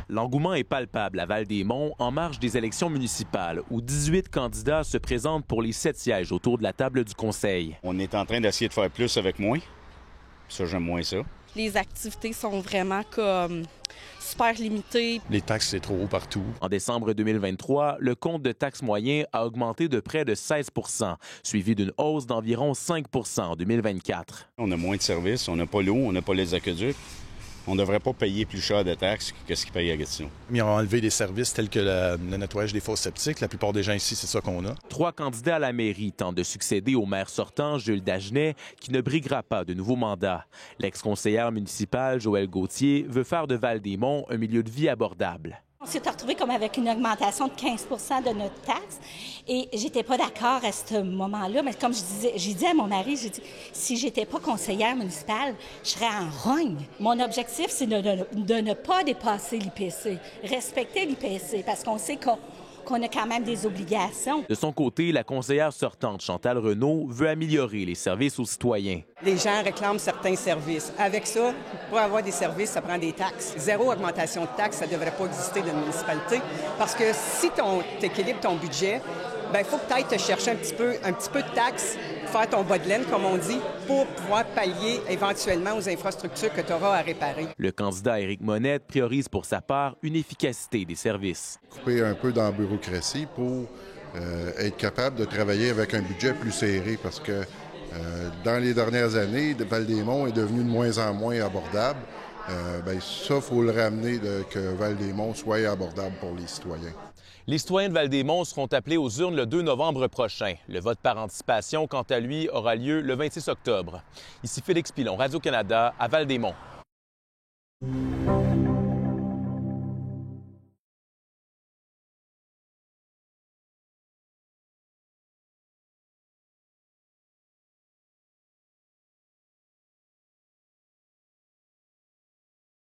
L'engouement est palpable à Val-des-Monts en marge des élections municipales où 18 candidats se présentent pour les 7 sièges autour de la table du conseil. On est en train d'essayer de faire plus avec moins. Ça, j'aime moins ça. Les activités sont vraiment comme super limitées. Les taxes, c'est trop haut partout. En décembre 2023, le compte de taxes moyen a augmenté de près de 16 %, suivi d'une hausse d'environ 5 % en 2024. On a moins de services, on n'a pas l'eau, on n'a pas les aqueducs. On ne devrait pas payer plus cher de taxes que ce qu'ils payent à Gatineau. Ils ont enlevé des services tels que le nettoyage des fosses septiques. La plupart des gens ici, c'est ça qu'on a. 3 candidats à la mairie tentent de succéder au maire sortant, Jules Dagenet, qui ne briguera pas de nouveau mandat. L'ex-conseillère municipale, Joëlle Gauthier, veut faire de Val-des-Monts un milieu de vie abordable. On s'est retrouvé comme avec une augmentation de 15 % de notre taxe et j'étais pas d'accord à ce moment-là, mais comme j'ai dit à mon mari, j'ai dit, si j'étais pas conseillère municipale, je serais en rogne. Mon objectif, c'est de ne pas dépasser l'IPC, respecter l'IPC, parce qu'on sait qu'on a quand même des obligations. De son côté, la conseillère sortante Chantal Renaud veut améliorer les services aux citoyens. Les gens réclament certains services. Avec ça, pour avoir des services, ça prend des taxes. Zéro augmentation de taxes, ça ne devrait pas exister dans une municipalité. Parce que si tu équilibres ton budget, il faut que tu ailles te chercher un petit peu de taxes, faire ton bas de laine, comme on dit, pour pouvoir pallier éventuellement aux infrastructures que tu auras à réparer. Le candidat Éric Monette priorise pour sa part une efficacité des services. Couper un peu dans la bureaucratie pour être capable de travailler avec un budget plus serré parce que dans les dernières années, Val-des-Monts est devenu de moins en moins abordable. Ça, il faut le ramener que Val-des-Monts soit abordable pour les citoyens. Les citoyens de Val-des-Monts seront appelés aux urnes le 2 novembre prochain. Le vote par anticipation, quant à lui, aura lieu le 26 octobre. Ici Félix Pilon, Radio-Canada, à Val-des-Monts.